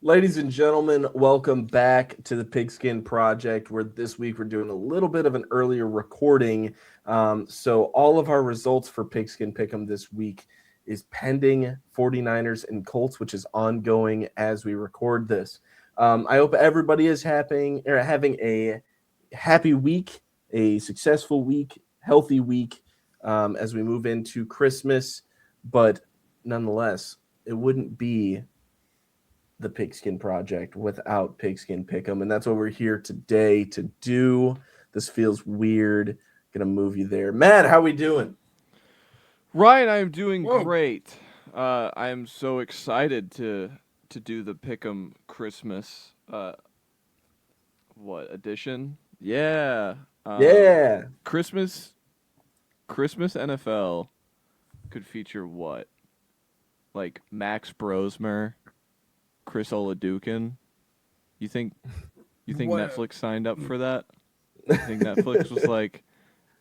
Ladies and gentlemen, welcome back to the Pigskin Project, where this week we're doing a little bit of an earlier recording. So all of our results for Pigskin Pick'em this week is pending 49ers and Colts, which is ongoing as we record this. I hope everybody is having a happy week, a successful week, healthy week as we move into Christmas. But nonetheless, it wouldn't be the Pigskin Project without Pigskin Pick'em, and that's what we're here today to do. This feels weird. Gonna move you there, Matt. How we doing? Ryan, I am doing Whoa. great. I am so excited to do the Pick'em Christmas edition? Yeah. Um, Yeah, Christmas Christmas NFL could feature what? Like Max Brosmer, Chris Oladukin. You think you think What? Netflix signed up for that? You think Netflix was like,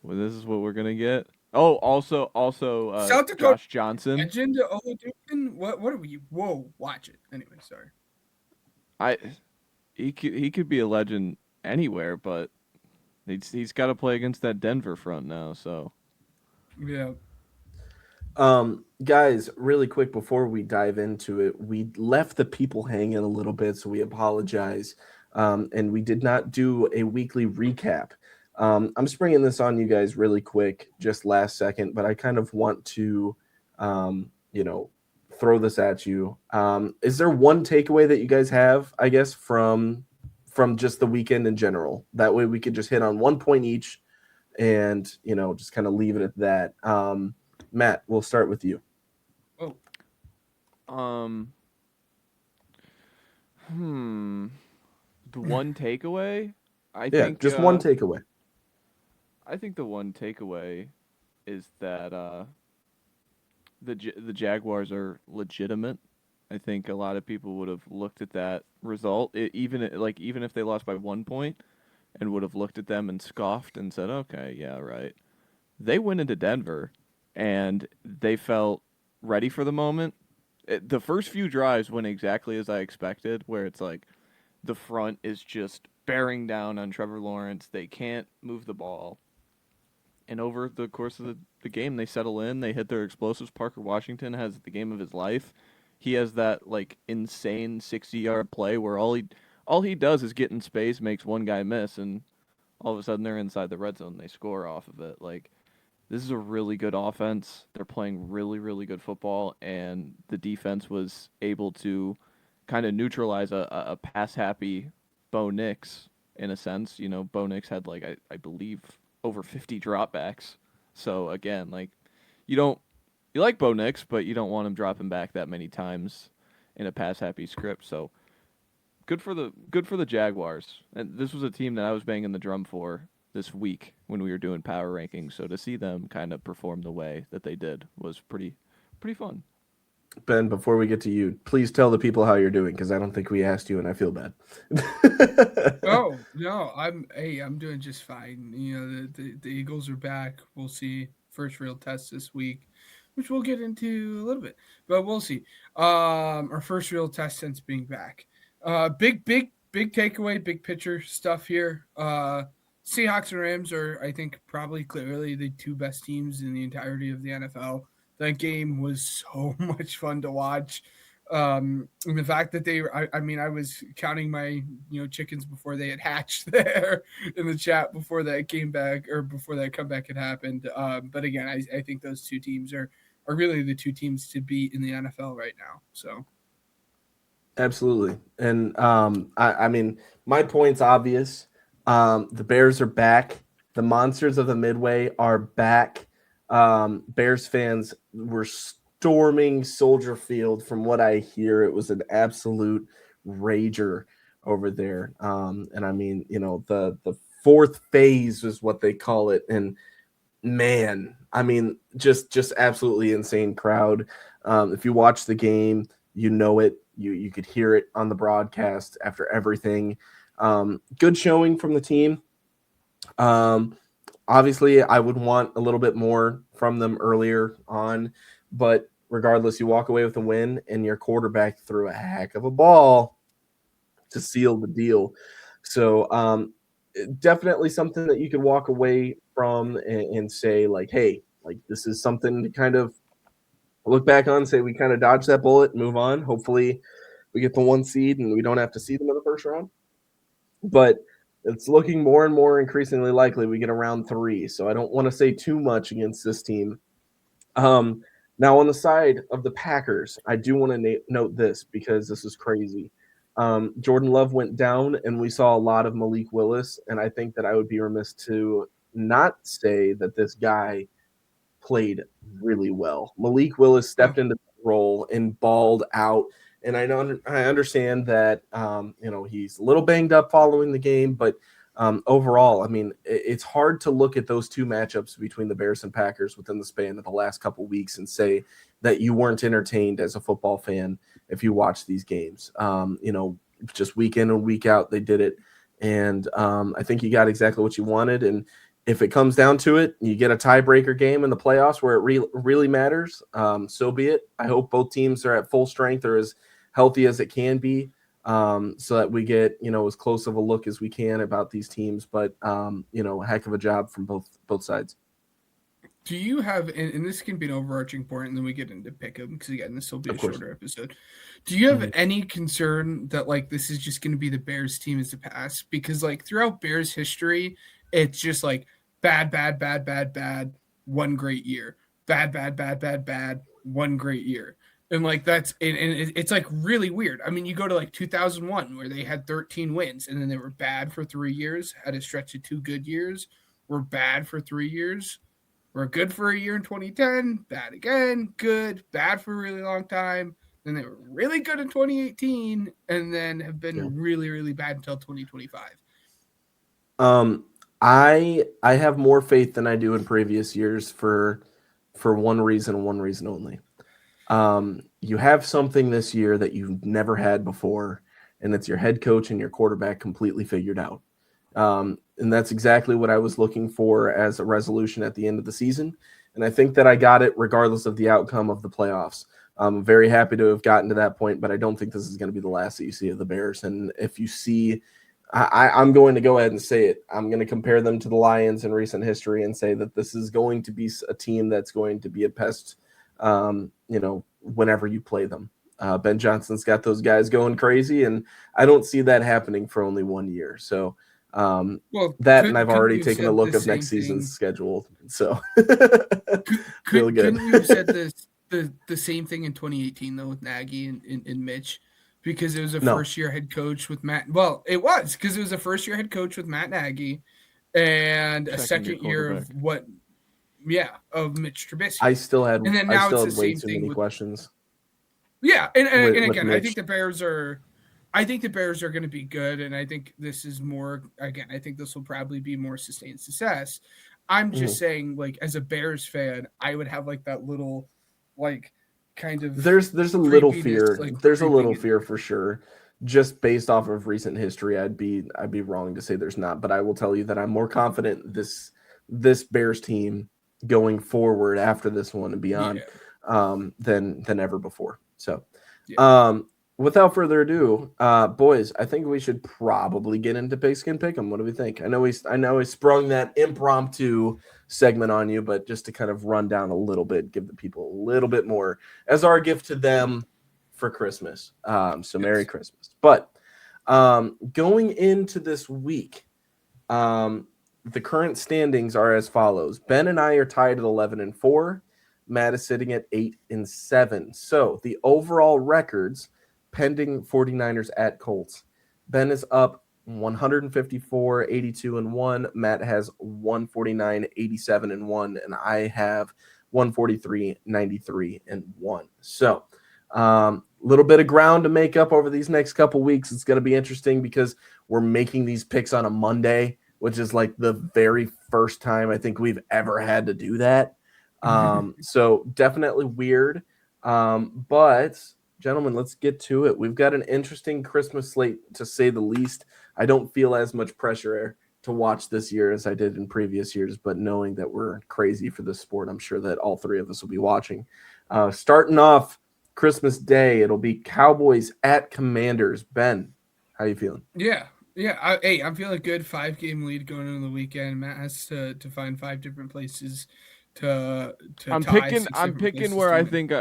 "Well, this is what we're gonna get." Oh, also, South Dakota Josh Johnson. legend Oladipo? What are we? Whoa, watch it. Anyway, sorry. I he could be a legend anywhere, but he's got to play against that Denver front now. So Yeah. guys, really quick before we dive into it, we left the people hanging a little bit, so we apologize. And we did not do a weekly recap. I'm springing this on you guys really quick, just last second, but I kind of want to, you know, throw this at you. Is there one takeaway that you guys have, I guess, from just the weekend in general? That way we could just hit on one point each and, just kind of leave it at that. Matt, we'll start with you. Oh, um hmm the one takeaway I Yeah, think just one takeaway. I think the one takeaway is that the Jaguars are legitimate. I think a lot of people would have looked at that result, even if they lost by 1 point, and would have looked at them and scoffed and said, "Okay, yeah, right." They went into Denver, and they felt ready for the moment. The first few drives went exactly as I expected, where it's like the front is just bearing down on Trevor Lawrence. They can't move the ball. And over the course of the game, they settle in. They hit their explosives. Parker Washington has the game of his life. He has that like insane 60-yard play where all he does is get in space, makes one guy miss, and all of a sudden they're inside the red zone. They score off of it. Like, this is a really good offense. They're playing really, really good football, and the defense was able to kind of neutralize a pass happy Bo Nix in a sense. Bo Nix had like I believe over 50 dropbacks. So again, like you don't you like Bo Nix, but you don't want him dropping back that many times in a pass happy script. So good for the Jaguars. And this was a team that I was banging the drum for this week when we were doing power rankings. So to see them kind of perform the way that they did was pretty fun. Ben, before we get to you, please tell the people how you're doing because I don't think we asked you and I feel bad. oh no, I'm doing just fine. The Eagles are back. We'll see first real test this week, which we'll get into a little bit, but we'll see. Our first real test since being back. Big takeaway, big picture stuff here. Seahawks and Rams are, I think, probably clearly the two best teams in the entirety of the NFL. That game was so much fun to watch. And the fact that I mean, I was counting my chickens before they had hatched there in the chat before that came back or before that comeback had happened. But again, I think those two teams are really the two teams to beat in the NFL right now. So Absolutely. And I mean, my point's obvious. The Bears are back. The monsters of the Midway are back. Bears fans were storming Soldier Field. From what I hear, it was an absolute rager over there. And I mean, the fourth phase is what they call it. And man, I mean, just absolutely insane crowd. If you watch the game, you know it. You could hear it on the broadcast after everything. Good showing from the team. Um, Obviously, I would want a little bit more from them earlier on, but regardless, you walk away with a win, and your quarterback threw a heck of a ball. to seal the deal. So definitely something that you could walk away from and say like, hey, like this is something to kind of look back on, say we kind of dodged that bullet, move on. Hopefully we get the 1 seed and we don't have to see them in the first round. But it's looking more and more increasingly likely we get a round 3. So I don't want to say too much against this team. Now, on the side of the Packers, I do want to note this because this is crazy. Jordan Love went down, and we saw a lot of Malik Willis, and I think that I would be remiss to not say that this guy played really well. Malik Willis Oh, stepped into the role and balled out. And I understand that he's a little banged up following the game, but overall, I mean, it's hard to look at those two matchups between the Bears and Packers within the span of the last couple weeks and say that you weren't entertained as a football fan if you watch these games. Just week in and week out, they did it. And I think you got exactly what you wanted. And if it comes down to it, you get a tiebreaker game in the playoffs where it really matters. So be it. I hope both teams are at full strength or as healthy as it can be, so that we get as close of a look as we can about these teams. But a heck of a job from both sides. do you have, and this can be an overarching point, and then we get into pick 'em because again, this will be a Of course. shorter episode. Do you have Mhm. any concern that like this is just going to be the Bears team as the past? Because like throughout Bears history, it's just like bad, bad, bad, bad, bad, one great year, bad, bad, bad, bad, bad, one great year, and like that's and it's like really weird. I mean, you go to like 2001 where they had 13 wins, and then they were bad for 3 years, had a stretch of 2 good years, were bad for 3 years. Were good for a year in 2010, bad again, good, bad for a really long time. Then they were really good in 2018, and then have Yeah. been really, really bad until 2025. Um, I have more faith than I do in previous years for one reason and one reason only. You have something this year that you've never had before, and it's your head coach and your quarterback completely figured out. And that's exactly what I was looking for as a resolution at the end of the season. And I think that I got it regardless of the outcome of the playoffs. I'm very happy to have gotten to that point, but I don't think this is going to be the last that you see of the Bears. And if you see, I'm going to go ahead and say it. I'm going to compare them to the Lions in recent history and say that this is going to be a team that's going to be a pest, whenever you play them. Ben Johnson's got those guys going crazy, and I don't see that happening for only 1 year. So Well, and I've couldn't already you have taken a said look the of next same season's thing? schedule. So feel good. Couldn't you have said this the same thing in 2018 though with Nagy and Mitch? Because it was a No, first year head coach with Matt. Well, it was because it was a first year head coach with Matt Nagy, and a Second year second year quarterback. of what? Yeah, of Mitch I Trubisky, still had and then I now still it's the had way same too thing many with questions yeah, and with again, I Mitch. think the Bears are. I think the Bears are going to be good, and I think this is more. Again, I think this will probably be more sustained success. I'm just Mhm. saying, like as a Bears fan, I would have like that little, like, kind of There's a little creepiness, fear. like There's a creeping little in fear there. for sure. Just based off of recent history, I'd be wrong to say there's not, but I will tell you that I'm more confident this Bears team going forward after this one and beyond, Yeah, than ever before. So yeah. um without further ado, boys, I think we should probably get into Pigskin Pick'em. What do we think? I know we sprung that impromptu segment on you, but just to kind of run down a little bit, give the people a little bit more as our gift to them for Christmas. So Merry Yes. Christmas. But going into this week, um, the current standings are as follows. Ben and I are tied at 11-4. Matt is sitting at 8-7. So the overall records pending 49ers at Colts. Ben is up 154, 82-1. Matt has 149, 87-1. And I have 143, 93-1. So little bit of ground to make up over these next couple weeks. It's going to be interesting because we're making these picks on a Monday, which is like the very first time I think we've ever had to do that. So definitely weird. But gentlemen, let's get to it. We've got an interesting Christmas slate to say the least. I don't feel as much pressure to watch this year as I did in previous years, but knowing that we're crazy for this sport, I'm sure that all three of us will be watching. Starting off Christmas Day, it'll be Cowboys at Commanders. Ben, How you feeling? Yeah. Yeah. I'm feeling good. 5-game lead going into the weekend. Matt has to find 5 different places to tie, 6 I'm different picking places where to I win. think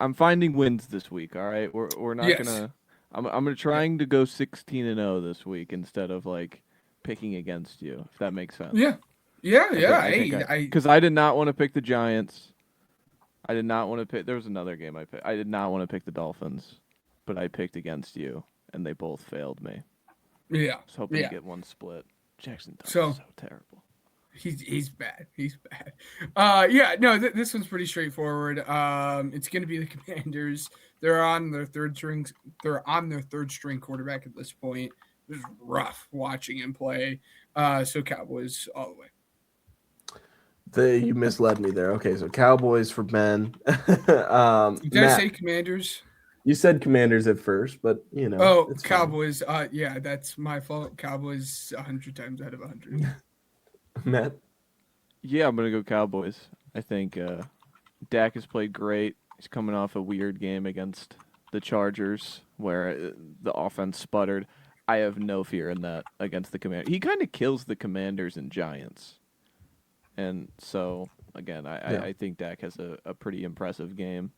I'm finding wins this week. All right, we're not Yes. gonna. I'm gonna Yeah. trying to go 16-0 this week instead of like picking against you. If that makes sense. Yeah. Yeah. Yeah. I think Hey, I because I did not want to pick the Giants. I did not want to pick. There was another game I picked. I did not want to pick the Dolphins, but I picked against you, and they both failed me. yeah. I was hoping to Yeah. get one split. Jackson Dunk's So so terrible. he's bad. He's bad. Yeah, no, this one's pretty straightforward. It's gonna be the Commanders. They're on their third string. They're on their third string quarterback at this point. It was rough watching him play. So Cowboys all the way. You misled me there. Okay, so Cowboys for Ben. Did I Matt, say Commanders? you said Commanders at first, but Oh, it's fine. Cowboys. Yeah, that's my fault. Cowboys 100 times out of 100. Matt, Yeah, I'm gonna go Cowboys. I think Dak has played great. He's coming off a weird game against the Chargers where the offense sputtered. I have no fear in that against the Commanders. He kind of kills the Commanders and Giants. And so, again, Yeah. I think Dak has a pretty impressive game.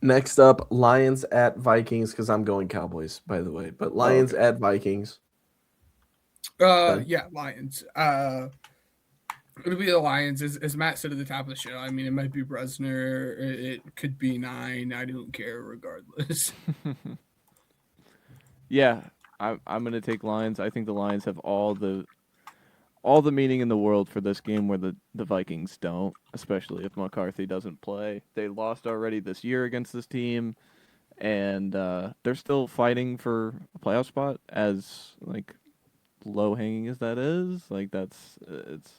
next up, Lions at Vikings because I'm going Cowboys, by the way. But Lions okay. at Vikings. Ben? Yeah, Lions. It'll be the Lions, as Matt said at the top of the show. I mean, it might be Bresner. It could be 9. I don't care, regardless. Yeah, I'm gonna take Lions. I think the Lions have all the meaning in the world for this game where the Vikings don't, especially if McCarthy doesn't play. They lost already this year against this team, and they're still fighting for a playoff spot. As like low hanging as that is, like that's it's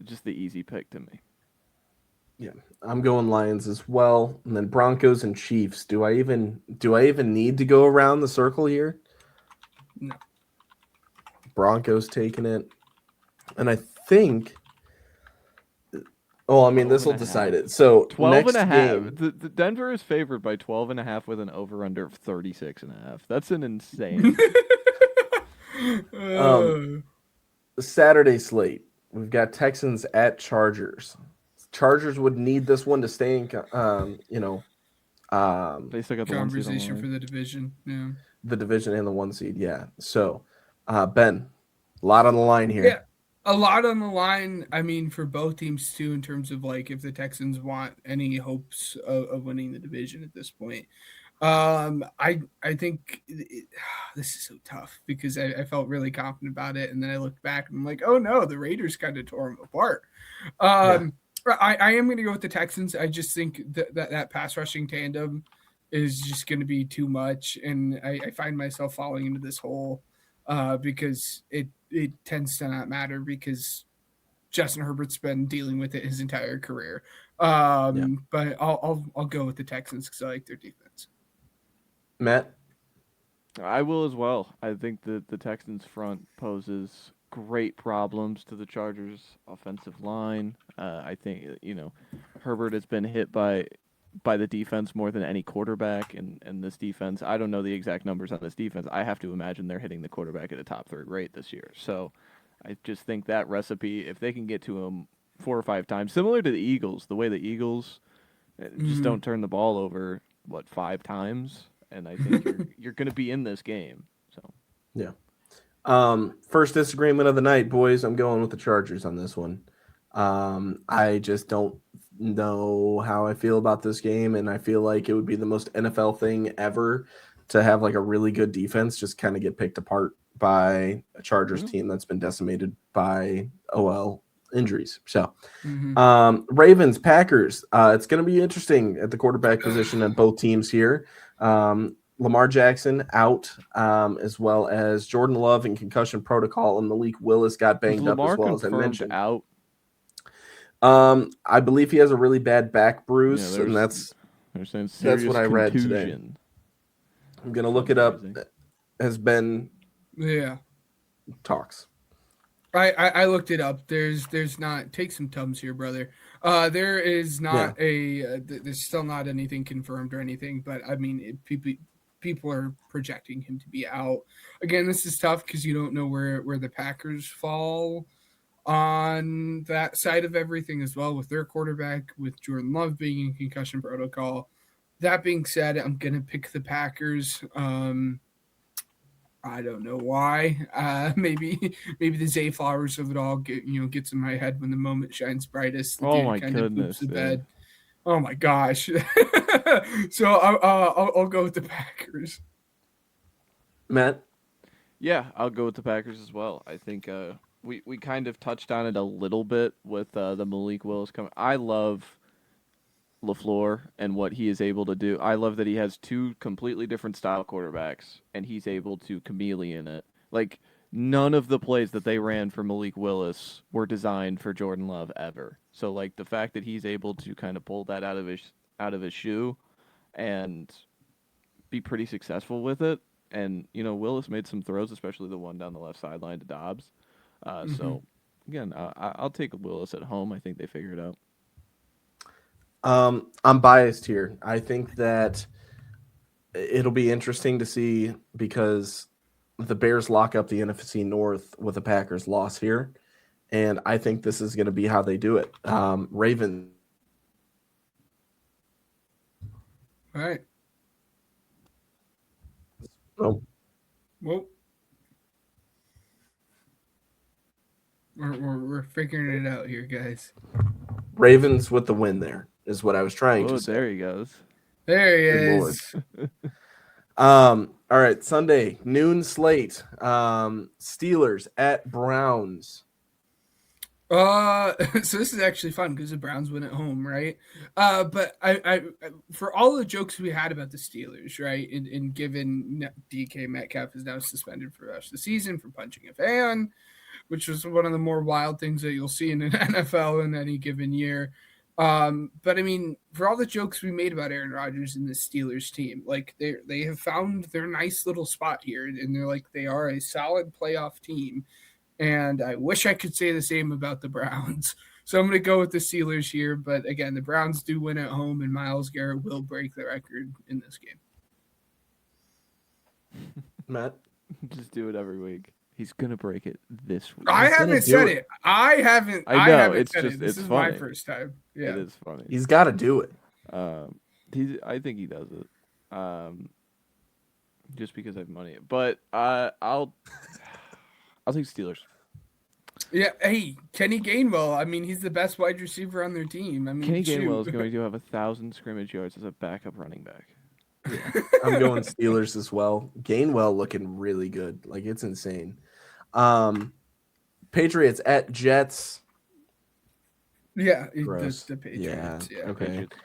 just the easy pick to me. Yeah, I'm going Lions as well, and then Broncos and Chiefs. Do I even need to go around the circle here? No. Broncos taking it, and I think. Oh, I mean, this will decide it. So 12 next and a half. game, The Denver is favored by 12 and a half with an over under of 36.5. That's an insane. um, Saturday slate. We've got Texans at Chargers. Chargers would need this one to stay in, They still got the one seed on the Conversation line. for the division. Yeah. the division and the 1 seed. Yeah. So, Ben, a lot on the line here. Yeah. A lot on the line. I mean, for both teams too, in terms of like if the Texans want any hopes of winning the division at this point. I think this is so tough because I felt really confident about it, and then I looked back and I'm like, oh no, the Raiders kind of tore them apart. I am going to go with the Texans. I just think that pass rushing tandem is just going to be too much, and I find myself falling into this hole because it tends to not matter because Justin Herbert's been dealing with it his entire career. But I'll go with the Texans because I like their defense. Matt? I will as well. I think that the Texans front poses great problems to the Chargers offensive line. I think Herbert has been hit by the defense more than any quarterback in this defense. I don't know the exact numbers on this defense. I have to imagine they're hitting the quarterback at a top 3 rate this year. So I just think that recipe, if they can get to him 4 or 5 times, similar to the Eagles, the way the Eagles just don't turn the ball over 5 times, and I think you're going to be in this game. So Yeah. First disagreement of the night, boys. I'm going with the Chargers on this one. I just don't know how I feel about this game, and I feel like it would be the most NFL thing ever to have like a really good defense just kind of get picked apart by a Chargers team that's been decimated by injuries. So, Ravens, Packers. It's going to be interesting at the quarterback position at both teams here. Lamar Jackson out, as well as Jordan Love in concussion protocol, and Malik Willis got banged up as well, as I mentioned. Out. I believe he has a really bad back bruise, and that's what I read today. I'm gonna look it up. Has been talks. I looked it up. There's not take some Tums here, brother. There is not there's still not anything confirmed or anything, but I mean people people are projecting him to be out. Again, this is tough because you don't know where the Packers fall on that side of everything as well with their quarterback, with Jordan Love being in concussion protocol. That being said, I'm gonna pick the Packers. I don't know why. Maybe the Zay Flowers of it all gets in my head when the moment shines brightest. The Oh dude my kind of poops goodness, the dude. bed. Oh my gosh! So I'll go with the Packers. Matt. Yeah, I'll go with the Packers as well. I think we kind of touched on it a little bit with the Malik Willis coming. I love LaFleur and what he is able to do. I love that he has two completely different style quarterbacks and he's able to chameleon it. Like none of the plays that they ran for Malik Willis were designed for Jordan Love ever. So like the fact that he's able to kind of pull that out of his shoe and be pretty successful with it. And Willis made some throws, especially the one down the left sideline to Dobbs. So again, I'll take Willis at home. I think they figure it out. I'm biased here. I think that it'll be interesting to see because the Bears lock up the NFC North with the Packers loss here, and I think this is going to be how they do it. Ravens. All right. Oh, Well, we're figuring it out here, guys. Ravens with the win there is what I was trying Oh, to say. there he goes. There he Good Lord. is. All right, Sunday noon slate. Steelers at Browns. So this is actually fun because the Browns win at home, right? But I for all the jokes we had about the Steelers, right, and given DK Metcalf is now suspended for the rest of the season for punching a fan, which was one of the more wild things that you'll see in an NFL in any given year. But I mean, for all the jokes we made about Aaron Rodgers and the Steelers team, like they have found their nice little spot here, and they are a solid playoff team. And I wish I could say the same about the Browns. So I'm going to go with the Steelers here. But again, the Browns do win at home, and Myles Garrett will break the record in this game. Matt. Just do it every week. He's gonna break it this week. I haven't said it. I haven't. I haven't said it. This is my first time. Yeah, it is funny. He's got to do it. I think he does it. Just because I have money, but I'll take Steelers. Yeah, hey, Kenny Gainwell. I mean, he's the best wide receiver on their team. I mean, Kenny Gainwell is going to have 1,000 scrimmage yards as a backup running back. Yeah, I'm going Steelers as well. Gainwell looking really good. Like, it's insane. Patriots at Jets. Yeah, Gross. the Patriots. Yeah. Okay. Patriots.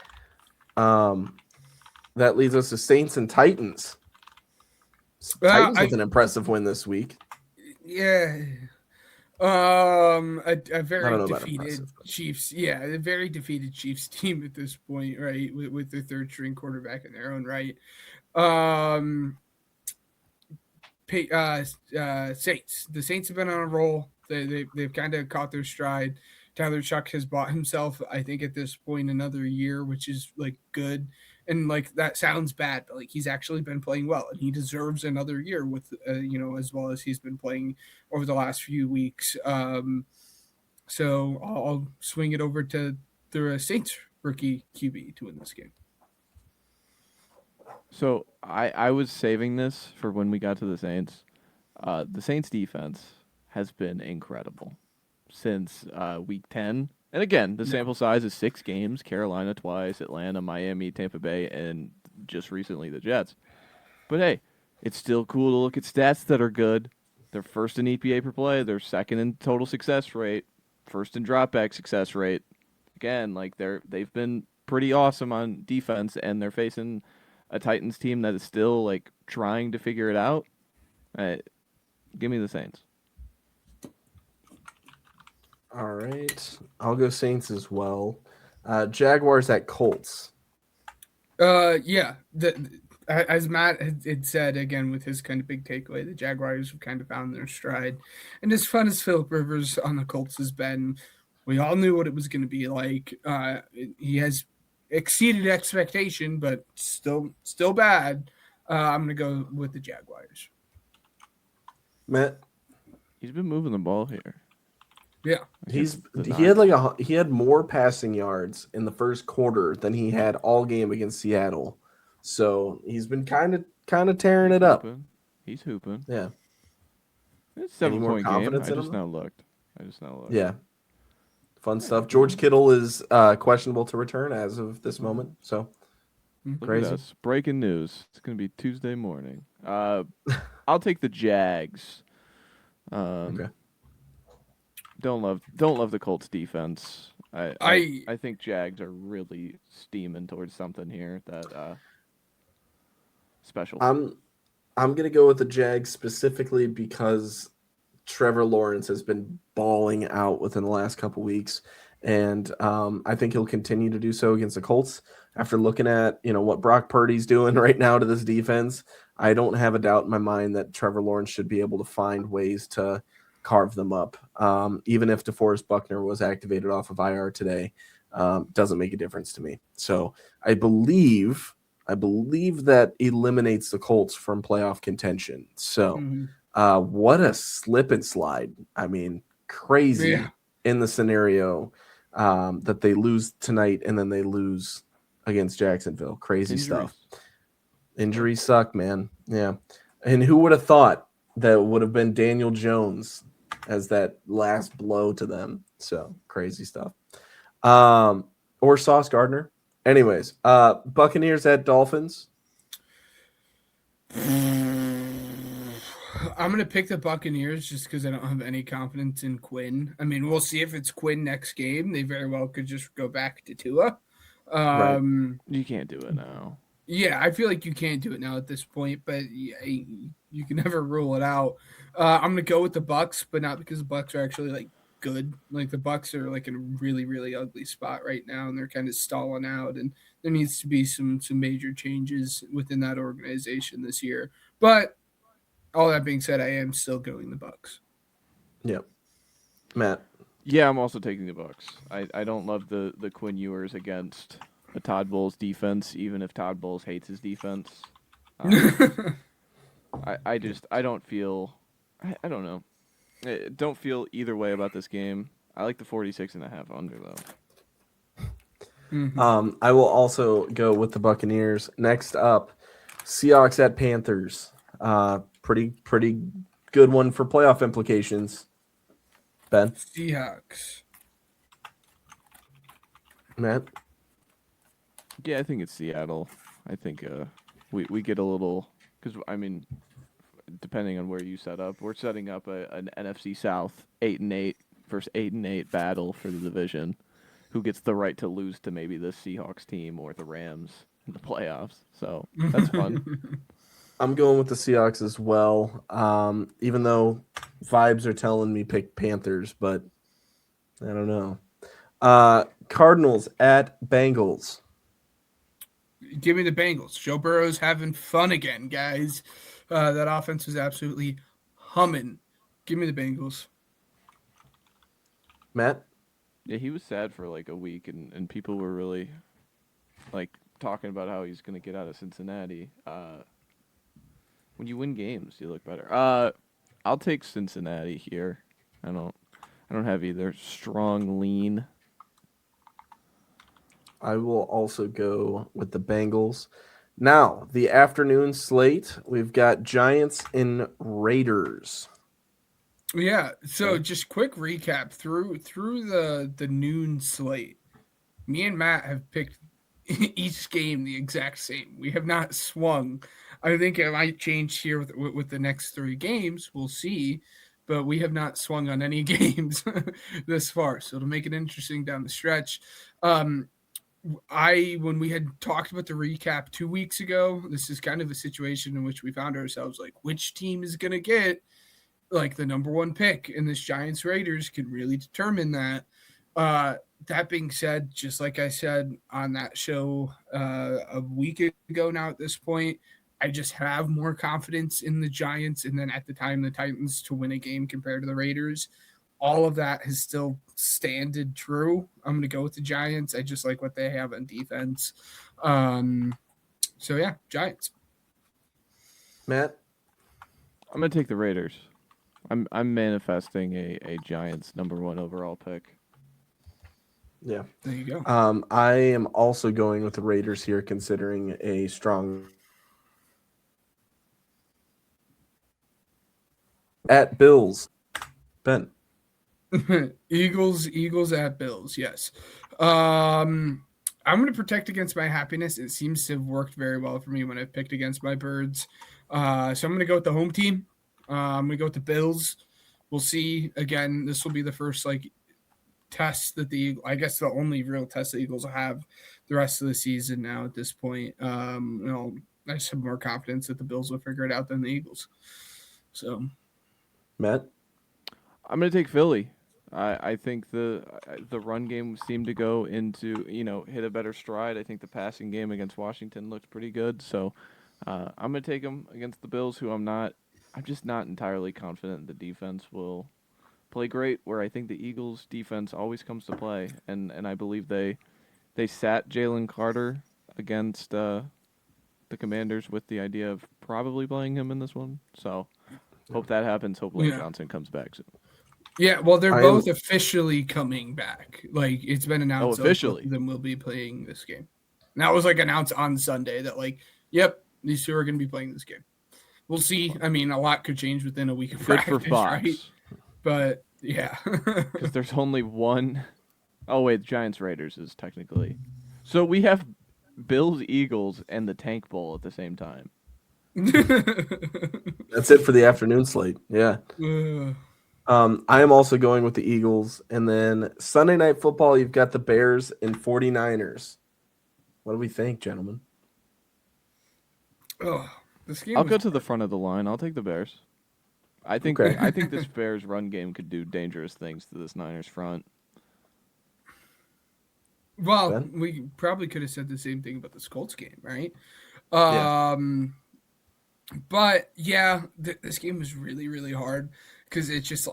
That leads us to Saints and Titans. Titans with an impressive win this week. Yeah. A very defeated Chiefs. Yeah, a very defeated Chiefs team at this point, right? With their third string quarterback in their own right. Saints. The Saints have been on a roll. They've kind of caught their stride. Tyler Chuck has bought himself, I think, at this point, another year, which is like good. And like that sounds bad, but like he's actually been playing well, and he deserves another year with as well as he's been playing over the last few weeks. So I'll swing it over to the Saints rookie QB to win this game. So I was saving this for when we got to the Saints. The Saints defense has been incredible since week 10. And again, the sample size is 6 games: Carolina twice, Atlanta, Miami, Tampa Bay, and just recently the Jets. But hey, it's still cool to look at stats that are good. They're first in EPA per play. They're second in total success rate. First in dropback success rate. Again, like they've been pretty awesome on defense, and they're facing a Titans team that is still like trying to figure it out. Give me the Saints. All right. I'll go Saints as well. Jaguars at Colts. Yeah. As Matt had said, again, with his kind of big takeaway, the Jaguars have kind of found their stride. And as fun as Phillip Rivers on the Colts has been, we all knew what it was going to be like. He has exceeded expectation, but still bad. I'm going to go with the Jaguars. Matt, He's been moving the ball here Yeah. against the he had Niners. he had more passing yards in the first quarter than he had all game against Seattle. So he's been kind of tearing He's it up. hooping. He's hooping. Yeah. It's a Any more 7 point game. confidence I in just him? now looked. I just now looked. Yeah. Fun Yeah, stuff. George Kittle is questionable to return as of this moment. So Look at crazy. us. Breaking news. It's gonna be Tuesday morning. I'll take the Jags. Um, Okay. don't love the Colts defense. I, I I I think Jags are really steaming towards something here that special. I'm gonna go with the Jags specifically because Trevor Lawrence has been balling out within the last couple weeks, and I think he'll continue to do so against the Colts. After looking at what Brock Purdy's doing right now to this defense, I don't have a doubt in my mind that Trevor Lawrence should be able to find ways to carve them up. Even if DeForest Buckner was activated off of IR today, doesn't make a difference to me. So I believe that eliminates the Colts from playoff contention. So. mhm. What a slip and slide. I mean, Yeah. crazy in the scenario that they lose tonight and then they lose against Jacksonville. Crazy stuff. Injuries. Injuries suck, man. Yeah. And who would have thought that would have been Daniel Jones as that last blow to them? So crazy stuff. Or Sauce Gardner. Anyways, Buccaneers at Dolphins. I'm gonna pick the Buccaneers just because I don't have any confidence in Quinn. I mean, we'll see if it's Quinn next game. They very well could just go back to Tua. Right. You can't do it now. Yeah, I feel like you can't do it now at this point, but yeah, you can never rule it out. I'm gonna go with the Bucks, but not because the Bucks are actually like good. Like the Bucks are like in a really really ugly spot right now, and they're kind of stalling out. And there needs to be some major changes within that organization this year. But all that being said, I am still going the Bucks. Yep. Matt. Yeah, I'm also taking the Bucks. I don't love the Quinn Ewers against a Todd Bowles defense, even if Todd Bowles hates his defense. I don't feel I don't know. I don't feel either way about this game. I like the 46.5 under though. Mhm. I will also go with the Buccaneers. Next up, Seahawks at Panthers. Pretty good one for playoff implications. Ben, Seahawks. Matt. Yeah, I think it's Seattle. I think we get a little because I mean, depending on where you set up, we're setting up an NFC South 8-8 versus 8-8 battle for the division. Who gets the right to lose to maybe the Seahawks team or the Rams in the playoffs? So that's fun. I'm going with the Seahawks as well. Even though vibes are telling me pick Panthers, but I don't know. Cardinals at Bengals. Give me the Bengals. Joe Burrow's having fun again, guys. That offense is absolutely humming. Give me the Bengals. Matt. Yeah, he was sad for like a week, and people were really like talking about how he's gonna get out of Cincinnati. When you win games, you look better. I'll take Cincinnati here. I don't have either strong lean. I will also go with the Bengals. Now, the afternoon slate, we've got Giants and Raiders. Yeah. So Okay. just quick recap through the noon slate. Me and Matt have picked each game the exact same. We have not swung. I think it might change here with the next three games. We'll see. But we have not swung on any games this far. So it'll make it interesting down the stretch. Um, when we had talked about the recap 2 weeks ago, this is kind of a situation in which we found ourselves like, which team is going to get like the number one pick in this Giants Raiders can really determine that. That being said, just like I said on that show a week ago now at this point, I just have more confidence in the Giants and then at the time the Titans to win a game compared to the Raiders. All of that has still standed true. I'm going to go with the Giants. I just like what they have on defense. So yeah, Giants. Matt? I'm gonna take the Raiders. I'm manifesting a Giants #1 overall pick. Yeah. There you go. I am also going with the Raiders here, considering a strong at Bills. Ben. Eagles at Bills. Yes. I'm going to protect against my happiness. It seems to have worked very well for me when I've picked against my birds. So I'm going to go with the home team. I'm going to go with the Bills. We'll see. Again, this will be the first test that I guess the only real test the Eagles will have the rest of the season now at this point. I just have more confidence that the Bills will figure it out than the Eagles. So, Matt? I'm gonna take Philly. I think the run game seemed to go into hit a better stride. I think the passing game against Washington looked pretty good. So I'm gonna take them against the Bills, who I'm just not entirely confident the defense will play great. Where I think the Eagles' defense always comes to play, and I believe they sat Jalen Carter against the Commanders with the idea of probably playing him in this one. So hope that happens. Hope Lane Johnson comes back soon. Yeah, well, they're both officially coming back. Like, it's been announced. Officially. Then we'll be playing this game. And that was announced on Sunday that yep, these two are going to be playing this game. We'll see. I mean, a lot could change within a week of Good practice, for Fox. right? But yeah, because there's only one. Oh wait, Giants Raiders is technically. So we have Bills Eagles and the Tank Bowl at the same time. That's it for the afternoon slate. Yeah. I am also going with the Eagles. And then Sunday Night Football, you've got the Bears and 49ers. What do we think, gentlemen? This game I'll go to the front of the line. I'll take the Bears. I think this Bears run game could do dangerous things to this Niners front. Well, Ben? we probably could have said the same thing about the Colts game, right? Yeah. But yeah, this game was really, really hard because it's just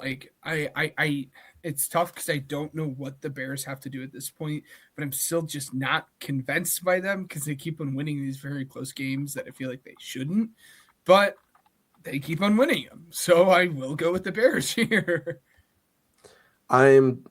it's tough because I don't know what the Bears have to do at this point, but I'm still just not convinced by them because they keep on winning these very close games that I feel like they shouldn't, but they keep on winning them. So I will go with the Bears here. I'm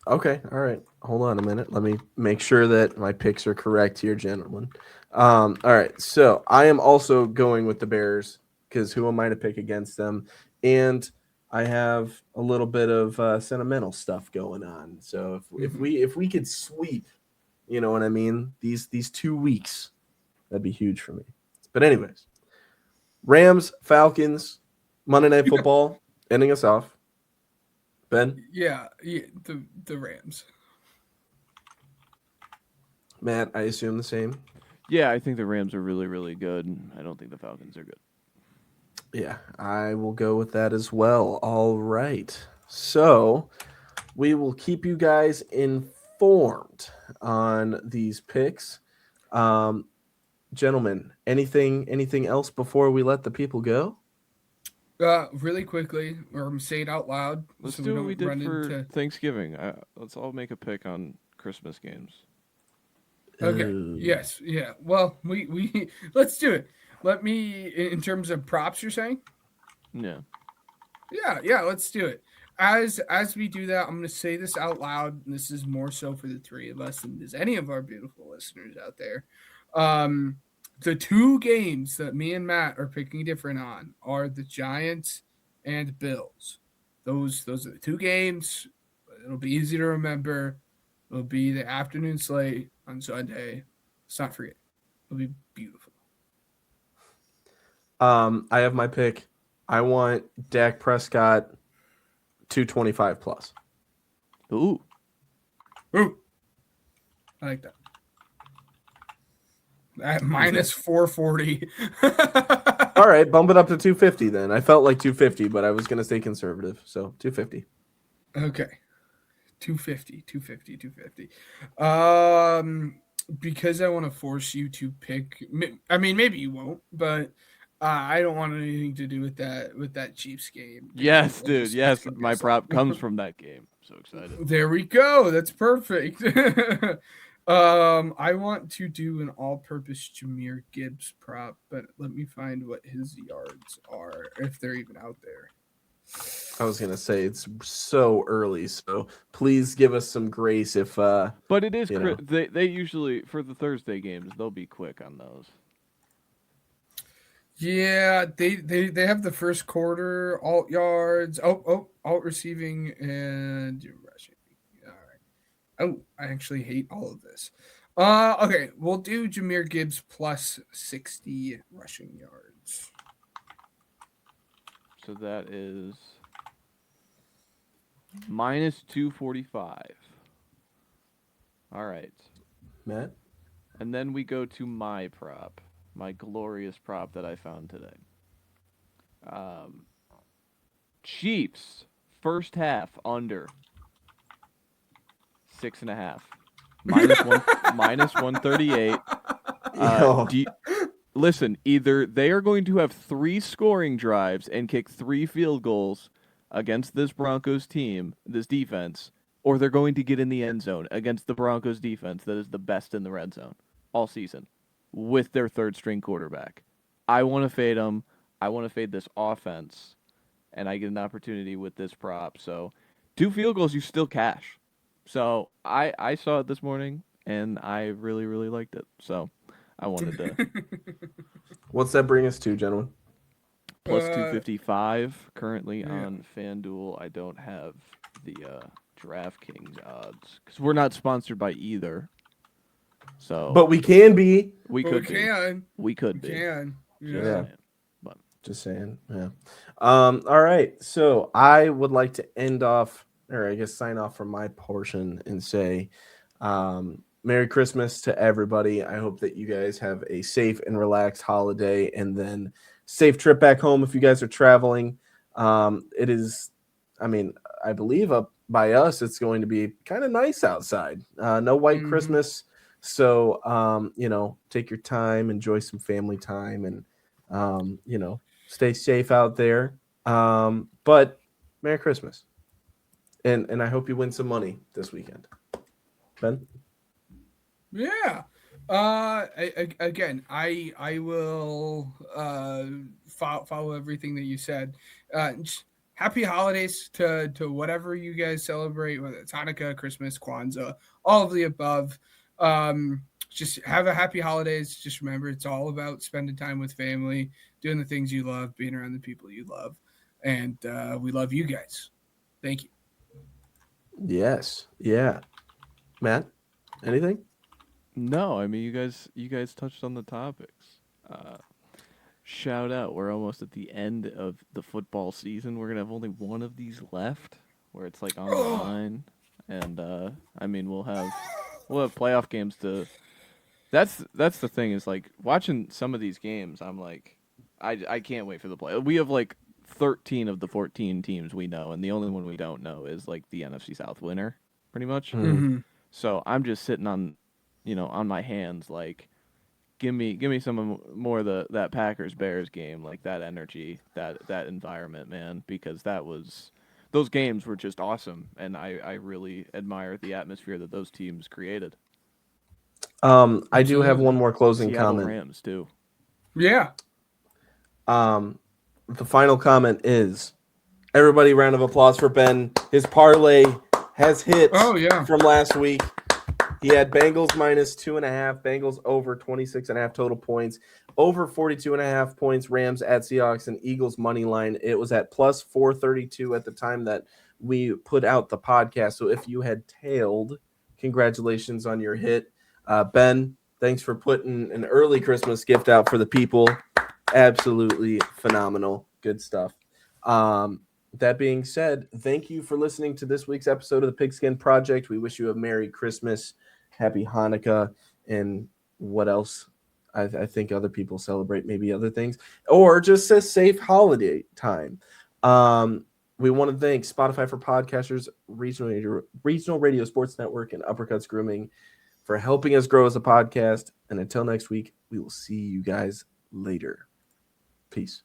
okay. All right. Hold on a minute. Let me make sure that my picks are correct here, gentlemen. All right. So I am also going with the Bears because who am I to pick against them? And I have a little bit of sentimental stuff going on. So if we could sweep, you know what I mean, these 2 weeks, that'd be huge for me. But anyways, Rams, Falcons, Monday Night Football, ending us off. Ben? Yeah, the Rams. Matt, I assume the same. Yeah, I think the Rams are really, really good. I don't think the Falcons are good. Yeah, I will go with that as well. All right. So we will keep you guys informed on these picks. Gentlemen, anything else before we let the people go? Really quickly, or say it out loud. Let's so do we what don't we did run for into... Thanksgiving. Let's all make a pick on Christmas games. Okay. Yes. Yeah. Well, we let's do it. Let me, in terms of props, you're saying? Yeah. Yeah. Let's do it. As we do that, I'm going to say this out loud. And this is more so for the three of us than does any of our beautiful listeners out there. The 2 games that me and Matt are picking different on are the Giants and Bills. Those are the 2 games. It'll be easy to remember. It'll be the afternoon slate on Sunday. Let's not forget. It'll be beautiful. I have my pick. I want Dak Prescott 225 plus. Ooh. I like that. At minus 440. All right, bump it up to 250 then. I felt like 250, but I was going to stay conservative. So 250. Okay. 250. Because I want to force you to pick. I mean, maybe you won't, but I don't want anything to do with that Chiefs game. Yes, dude. Yes, my prop comes from that game. So excited. There we go. That's perfect. I want to do an all-purpose Jameer Gibbs prop, but let me find what his yards are, if they're even out there. I was gonna say it's so early, so please give us some grace if But it is you know. they usually for the Thursday games they'll be quick on those. Yeah, they have the first quarter alt yards, alt receiving and rushing. All right. Oh, I actually hate all of this. Okay, we'll do Jameer Gibbs plus 60 rushing yards. So that is minus 245. All right. Matt. And then we go to my prop, my glorious prop that I found today. Chiefs first half under 6.5, minus 138. Yo. Listen, either they are going to have 3 scoring drives and kick 3 field goals against this Broncos team, this defense, or they're going to get in the end zone against the Broncos defense that is the best in the red zone all season with their third string quarterback. I want to fade them. I want to fade this offense, and I get an opportunity with this prop. So 2 field goals, you still cash. So I saw it this morning, and I really, really liked it. So I wanted to. What's that bring us to, gentlemen? Plus 255 currently yeah. on FanDuel. I don't have the DraftKings odds because we're not sponsored by either. So, But we can be. we could be. Can. We could We be. can. Just Yeah. saying. But Just saying. Yeah. All right. So I would like to end off, or I guess sign off from my portion and say, Merry Christmas to everybody. I hope that you guys have a safe and relaxed holiday, and then safe trip back home if you guys are traveling. It is, I mean, I believe up by us, it's going to be kind of nice outside. No white Christmas. So, take your time, enjoy some family time, and, stay safe out there. But Merry Christmas. And I hope you win some money this weekend. Ben? Yeah. Again, I will follow everything that you said. Happy holidays to whatever you guys celebrate, whether it's Hanukkah, Christmas, Kwanzaa, all of the above. Just have a happy holidays. Just remember, it's all about spending time with family, doing the things you love, being around the people you love, and we love you guys. Thank you. Yes. Yeah. Matt, anything? no, I mean you guys touched on the topics. Shout out, we're almost at the end of the football season. We're gonna have only one of these left, where it's like on the line, and I mean we'll have playoff games to. That's the thing is like watching some of these games. I'm like, I can't wait for the play. We have like 13 of the 14 teams we know, and the only one we don't know is like the NFC South winner, pretty much. Mm-hmm. So I'm just sitting on, on my hands, like, give me some more of that Packers Bears game, like that energy, that environment, man, because those games were just awesome, and I really admire the atmosphere that those teams created. I do have one more closing Seattle comment. Rams too. Yeah. The final comment is, everybody, round of applause for Ben. His parlay has hit from last week. He had Bengals minus 2.5, Bengals over 26.5 total points, over 42.5 points, Rams at Seahawks, and Eagles money line. It was at plus 432 at the time that we put out the podcast. So if you had tailed, congratulations on your hit. Ben, thanks for putting an early Christmas gift out for the people. Absolutely phenomenal. Good stuff. That being said, thank you for listening to this week's episode of the Pigskin Project. We wish you a Merry Christmas, Happy Hanukkah, and what else? I think other people celebrate maybe other things, or just a safe holiday time. We want to thank Spotify for Podcasters, Regional Radio Sports Network, and Uppercuts Grooming for helping us grow as a podcast. And until next week, we will see you guys later. Peace.